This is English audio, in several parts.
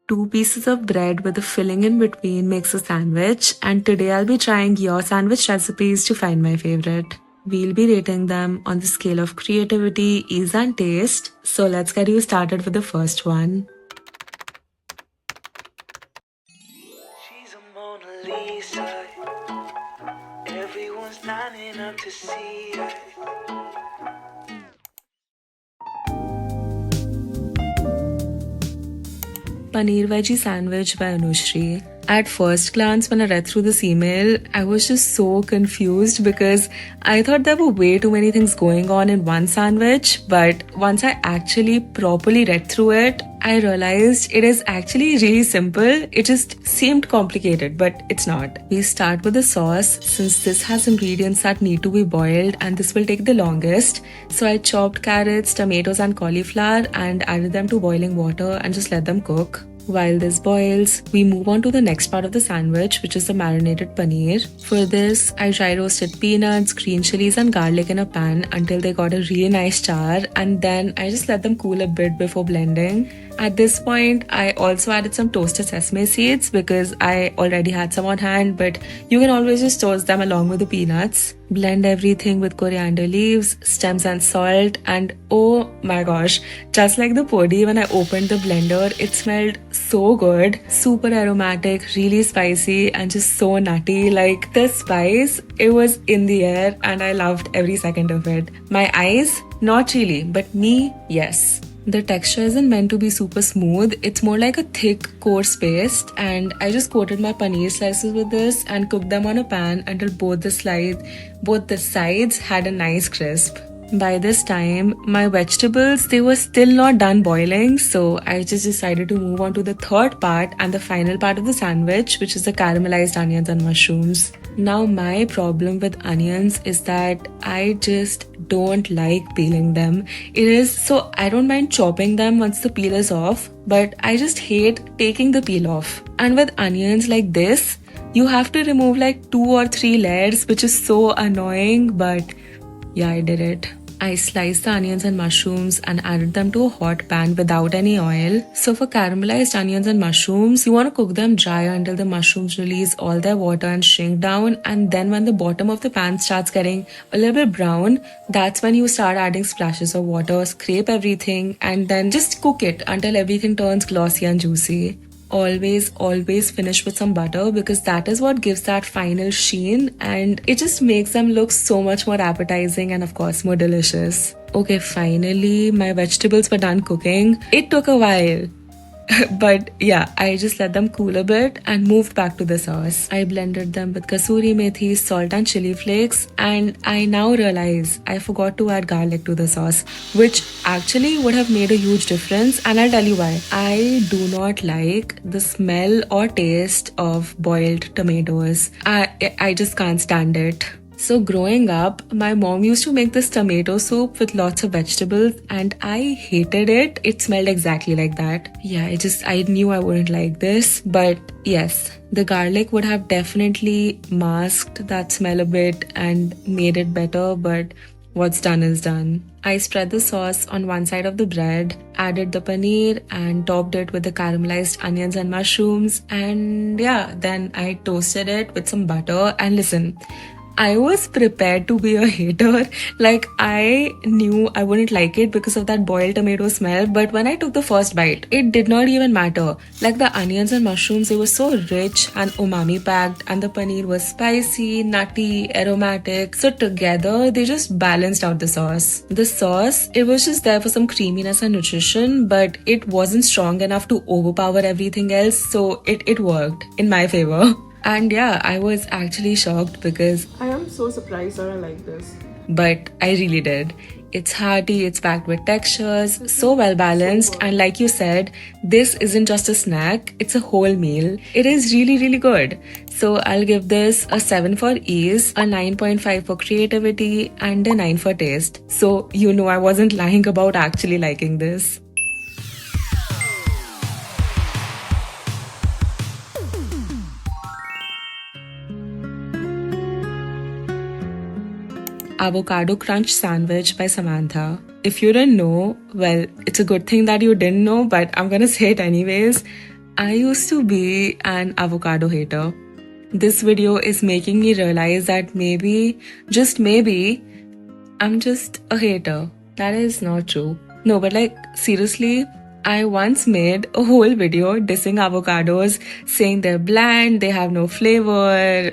Two pieces of bread with a filling in between makes a sandwich, and today I'll be trying your sandwich recipes to find my favorite. We'll be rating them on the scale of creativity, ease, and taste. So let's get you started with the first one. She's a Mona Lisa. Everyone's lining up to see her. Paneer Veggie Sandwich by Anushri. At first glance, when I read through this email, I was just so confused because I thought there were way too many things going on in one sandwich. But once I actually properly read through it, I realized it is actually really simple. It just seemed complicated, but it's not. We start with the sauce since this has ingredients that need to be boiled and this will take the longest. So I chopped carrots, tomatoes, and cauliflower and added them to boiling water and just let them cook. While this boils, we move on to the next part of the sandwich, which is the marinated paneer. For this, I dry roasted peanuts, green chilies, and garlic in a pan until they got a really nice char, and then I just let them cool a bit before blending. At this point, I also added some toasted sesame seeds because I already had some on hand, but you can always just toast them along with the peanuts. Blend everything with coriander leaves, stems, and salt, and oh my gosh, just like the podi, when I opened the blender, it smelled so good. Super aromatic, really spicy, and just so nutty. Like the spice, it was in the air, and I loved every second of it. My eyes, not really, but me, yes. The texture isn't meant to be super smooth, it's more like a thick, coarse paste, and I just coated my paneer slices with this and cooked them on a pan until both the sides had a nice crisp. By this time, my vegetables, they were still not done boiling, so I just decided to move on to the third part and the final part of the sandwich, which is the caramelized onions and mushrooms. Now, my problem with onions is that I just don't like peeling them. So I don't mind chopping them once the peel is off, but I just hate taking the peel off. And with onions like this, you have to remove like 2 or 3 layers, which is so annoying, but yeah, I did it. I sliced the onions and mushrooms and added them to a hot pan without any oil. So for caramelized onions and mushrooms, you want to cook them dry until the mushrooms release all their water and shrink down. And then when the bottom of the pan starts getting a little bit brown, that's when you start adding splashes of water, scrape everything, and then just cook it until everything turns glossy and juicy. Always finish with some butter because that is what gives that final sheen and it just makes them look so much more appetizing and of course more delicious. Okay, finally my vegetables were done cooking. It took a while. But yeah, I just let them cool a bit and moved back to the sauce. I blended them with kasuri methi, salt and chili flakes, and I now realize I forgot to add garlic to the sauce, which actually would have made a huge difference, and I'll tell you why. I do not like the smell or taste of boiled tomatoes. I just can't stand it. So growing up, my mom used to make this tomato soup with lots of vegetables and I hated it. It smelled exactly like that. Yeah, I knew I wouldn't like this. But yes, the garlic would have definitely masked that smell a bit and made it better, but what's done is done. I spread the sauce on one side of the bread, added the paneer and topped it with the caramelized onions and mushrooms. And yeah, then I toasted it with some butter. And listen, I was prepared to be a hater. Like, I knew I wouldn't like it because of that boiled tomato smell, but when I took the first bite, it did not even matter. Like, the onions and mushrooms, they were so rich and umami packed, and the paneer was spicy, nutty, aromatic. So together, they just balanced out the sauce. The sauce, it was just there for some creaminess and nutrition, but it wasn't strong enough to overpower everything else, so it worked in my favor. And yeah, I was actually shocked because I am so surprised that I like this. But I really did. It's hearty, it's packed with textures, so well balanced, and like you said, this isn't just a snack, it's a whole meal. It is really good. So I'll give this a 7 for ease, a 9.5 for creativity, and a 9 for taste. So you know I wasn't lying about actually liking this. Avocado Crunch Sandwich by Samantha. If you didn't know, well, it's a good thing that you didn't know, but I'm gonna say it anyways. I used to be an avocado hater. This video is making me realize that maybe, just maybe, I'm just a hater. That is not true. No, but like, seriously, I once made a whole video dissing avocados, saying they're bland, they have no flavor.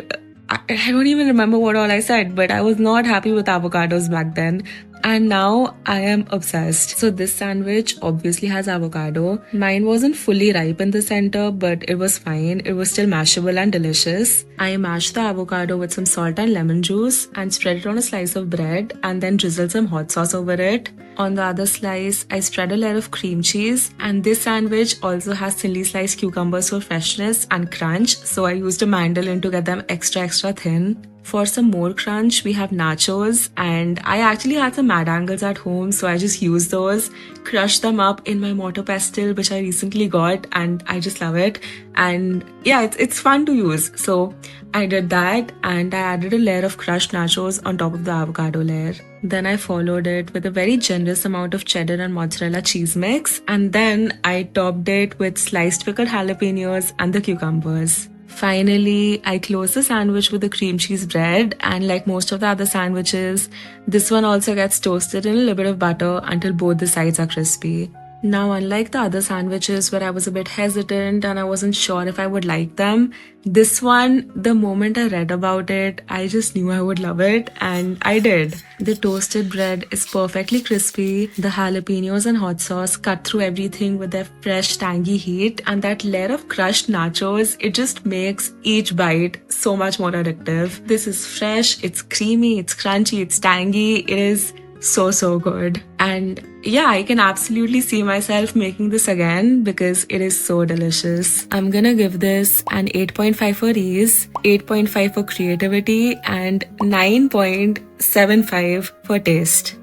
I don't even remember what all I said, but I was not happy with avocados back then. And now I am obsessed. So this sandwich obviously has avocado. Mine wasn't fully ripe in the center, but it was fine. It was still mashable and delicious. I mashed the avocado with some salt and lemon juice and spread it on a slice of bread and then drizzled some hot sauce over it. On the other slice, I spread a layer of cream cheese, and this sandwich also has thinly sliced cucumbers for freshness and crunch, so I used a mandolin to get them extra thin. For some more crunch, we have nachos, and I actually had some mad angles at home, so I just used those, crushed them up in my mortar pestle, which I recently got, and I just love it. And yeah, it's fun to use. So I did that, and I added a layer of crushed nachos on top of the avocado layer. Then I followed it with a very generous amount of cheddar and mozzarella cheese mix, and then I topped it with sliced pickled jalapenos and the cucumbers. Finally, I close the sandwich with the cream cheese bread, and like most of the other sandwiches, this one also gets toasted in a little bit of butter until both the sides are crispy. Now, unlike the other sandwiches where I was a bit hesitant and I wasn't sure if I would like them, this one, the moment I read about it, I just knew I would love it, and I did. The toasted bread is perfectly crispy, the jalapenos and hot sauce cut through everything with their fresh tangy heat, and that layer of crushed nachos, it just makes each bite so much more addictive. This is fresh, it's creamy, it's crunchy, it's tangy, it is so good. And yeah, I can absolutely see myself making this again because it is so delicious. I'm gonna give this an 8.5 for ease, 8.5 for creativity, and 9.75 for taste.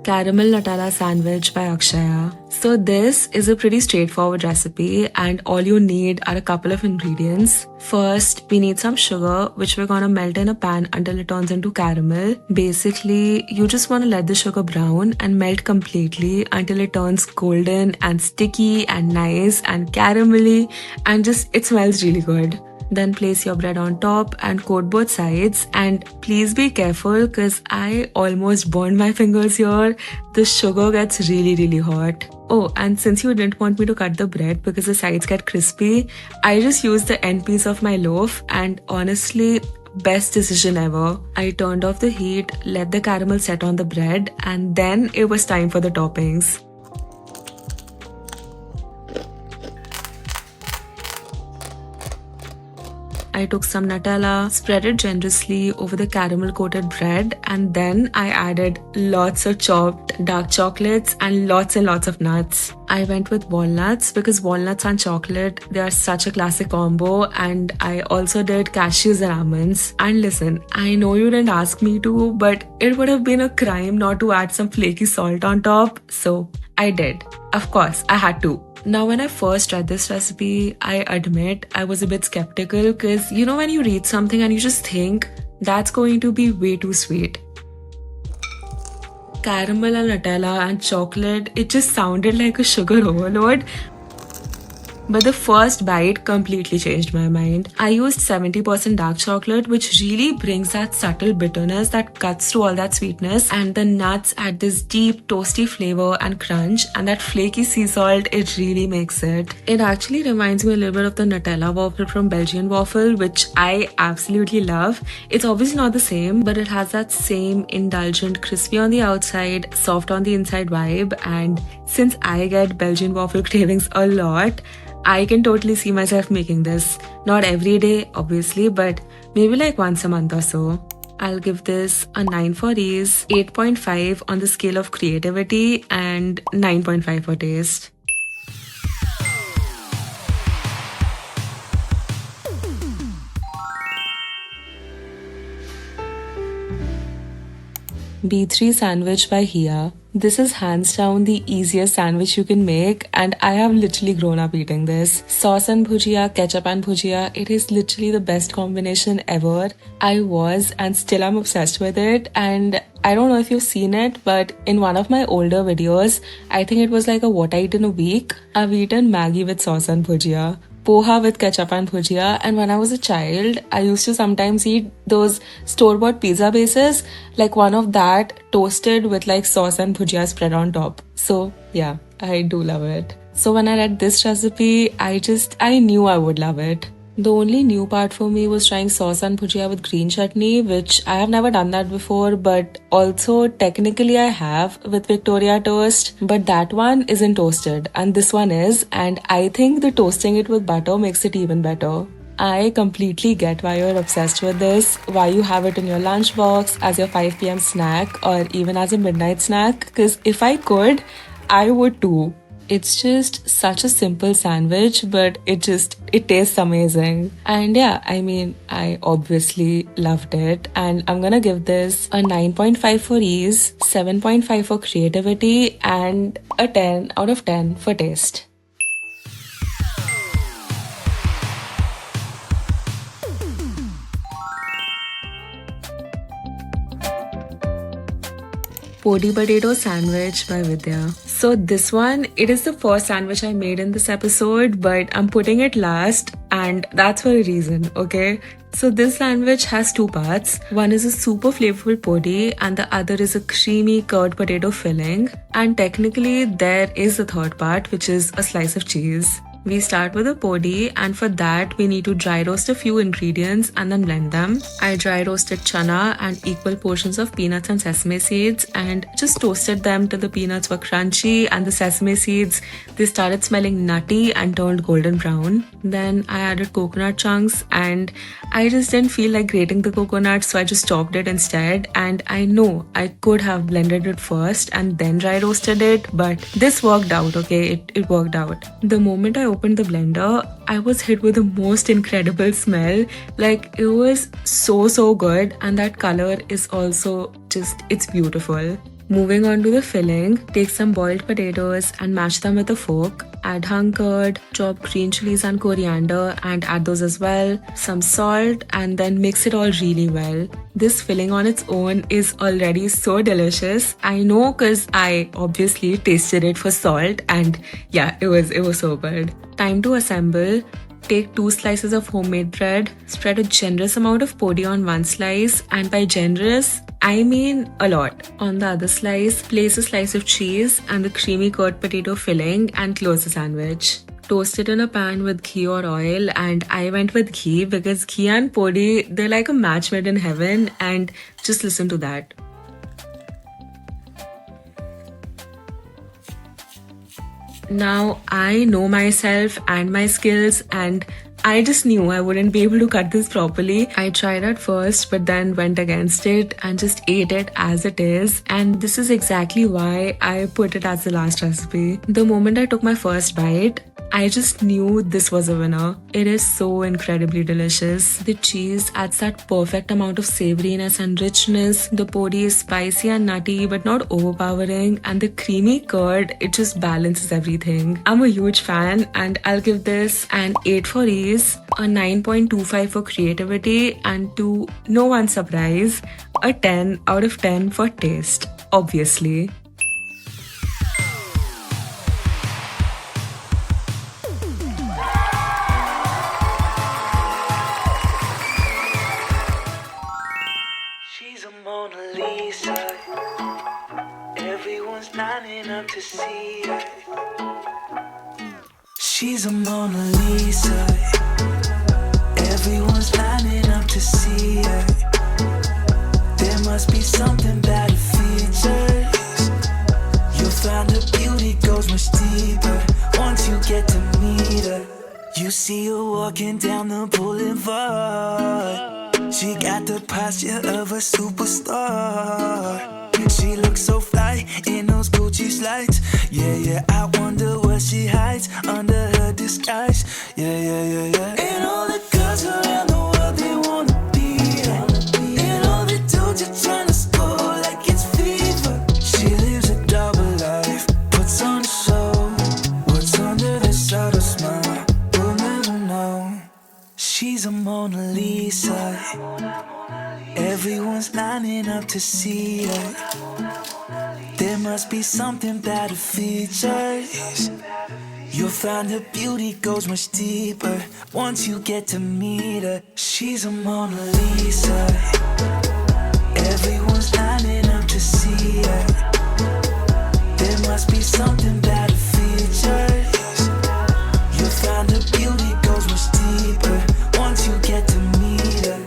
Caramel Nutella sandwich by Akshaya. So this is a pretty straightforward recipe, and all you need are a couple of ingredients. First, we need some sugar, which we're gonna melt in a pan until it turns into caramel. Basically, you just wanna let the sugar brown and melt completely until it turns golden and sticky and nice and caramelly, and just it smells really good. Then place your bread on top and coat both sides, and please be careful because I almost burned my fingers here. The sugar gets really hot. Oh, and since you didn't want me to cut the bread because the sides get crispy, I just used the end piece of my loaf, and honestly, best decision ever. I turned off the heat, let the caramel set on the bread, and then it was time for the toppings. I took some Nutella, spread it generously over the caramel coated bread, and then I added lots of chopped dark chocolates and lots of nuts. I went with walnuts because walnuts and chocolate, they are such a classic combo, and I also did cashews and almonds. And listen, I know you didn't ask me to, but it would have been a crime not to add some flaky salt on top, so I did. Of course, I had to. Now, when I first read this recipe, I admit I was a bit skeptical because you know when you read something and you just think that's going to be way too sweet. Caramel and Nutella and chocolate, it just sounded like a sugar overload. But the first bite completely changed my mind. I used 70% dark chocolate, which really brings that subtle bitterness that cuts through all that sweetness, and the nuts add this deep toasty flavor and crunch, and that flaky sea salt, it really makes it. It actually reminds me a little bit of the Nutella waffle from Belgian waffle, which I absolutely love. It's obviously not the same, but it has that same indulgent crispy on the outside, soft on the inside vibe, and since I get Belgian waffle cravings a lot, I can totally see myself making this. Not every day, obviously, but maybe like once a month or so. I'll give this a 9 for ease, 8.5 on the scale of creativity, and 9.5 for taste. B3 sandwich by hiii. This is hands down the easiest sandwich you can make, and I have literally grown up eating this. Sauce and bhujia, ketchup and bhujia, it is literally the best combination ever. I was and still am obsessed with it, and I don't know if you've seen it, but in one of my older videos, I think it was like a what I eat in a week, I've eaten Maggie with sauce and bhujia, poha with ketchup and bhujia, and when I was a child, I used to sometimes eat those store-bought pizza bases, like one of that toasted with like sauce and bhujia spread on top. So yeah, I do love it. So when I read this recipe, I knew I would love it. The only new part for me was trying sauce and bhujia with green chutney, which I have never done that before, but also technically I have with Victoria toast, but that one isn't toasted and this one is, and I think the toasting it with butter makes it even better. I completely get why you're obsessed with this, why you have it in your lunchbox, as your 5 p.m. snack, or even as a midnight snack, because if I could, I would too. It's just such a simple sandwich, but it tastes amazing. And yeah, I mean, I obviously loved it. And I'm gonna give this a 9.5 for ease, 7.5 for creativity, and a 10 out of 10 for taste. Podi potato sandwich by Vidya. So this one, it is the first sandwich I made in this episode, but I'm putting it last, and that's for a reason, okay? So this sandwich has two parts. One is a super flavorful podi and the other is a creamy curd potato filling. And technically there is a third part, which is a slice of cheese. We start with a podi, and for that we need to dry roast a few ingredients and then blend them. I dry roasted chana and equal portions of peanuts and sesame seeds and just toasted them till the peanuts were crunchy and the sesame seeds, they started smelling nutty and turned golden brown. Then I added coconut chunks and I just didn't feel like grating the coconut, so I just chopped it instead. And I know I could have blended it first and then dry roasted it, but this worked out, okay? It worked out. The moment I opened the blender, I was hit with the most incredible smell. Like, it was so good, and that color is also it's beautiful. Moving on to the filling, take some boiled potatoes and mash them with a fork. Add hung curd, chop green chilies and coriander and add those as well. Some salt and then mix it all really well. This filling on its own is already so delicious. I know because I obviously tasted it for salt, and yeah, it was so good. Time to assemble. Take 2 slices of homemade bread, spread a generous amount of podi on one slice, and by generous, I mean a lot. On the other slice, place a slice of cheese and the creamy curd potato filling and close the sandwich. Toast it in a pan with ghee or oil, and I went with ghee because ghee and podi, they're like a match made in heaven, and just listen to that. Now, I know myself and my skills, and I just knew I wouldn't be able to cut this properly. I tried at first, but then went against it and just ate it as it is. And this is exactly why I put it as the last recipe. The moment I took my first bite, I just knew this was a winner. It is so incredibly delicious. The cheese adds that perfect amount of savoriness and richness. The podi is spicy and nutty but not overpowering, and the creamy curd, it just balances everything. I'm a huge fan, and I'll give this an 8 for ease, a 9.25 for creativity, and to no one's surprise, a 10 out of 10 for taste, obviously. She's a Mona Lisa. Everyone's lining up to see her. She's a Mona Lisa. Everyone's lining up to see her. There must be something about her features. You'll find her beauty goes much deeper once you get to meet her. You see her walking down the boulevard. She got the posture of a superstar. She looks so fly in those Gucci slides. Yeah, I wonder what she hides under her disguise. Yeah. And all the girls around the world, they wanna be her. And all the dudes are trying to score like it's 50. She's a Mona Lisa. Everyone's lining up to see her. There must be something about her features. You'll find her beauty goes much deeper once you get to meet her. She's a Mona Lisa. Everyone's lining up to see her. There must be something about her features. You'll find her beauty goes much deeper once you get to meet her.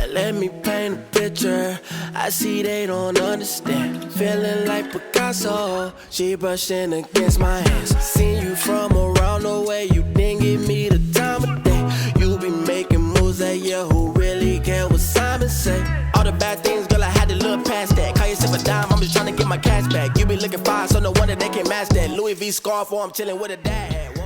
Let me paint a picture. I see they don't understand. Feeling like Picasso. She brushing against my hands. Seen you from around the way. You didn't give me the time of day. You be making moves that yeah, who really care what Simon say? All the bad things, girl, I had to look past that. Call yourself a dime, I'm just trying to get my cash back. You be looking fine, so no wonder they can't match that. Louis V scarf, or I'm chilling with a dad hat.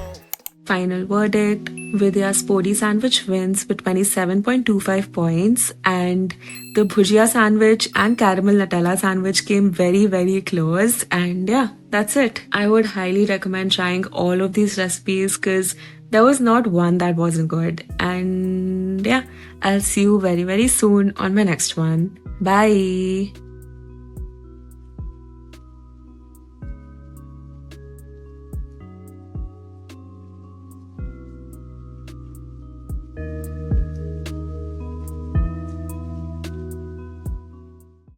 Final verdict, Vidya's Podi sandwich wins with 27.25 points, and the bhujia sandwich and caramel Nutella sandwich came very, very close. And yeah, that's it. I would highly recommend trying all of these recipes because there was not one that wasn't good. And yeah, I'll see you very, very soon on my next one. Bye.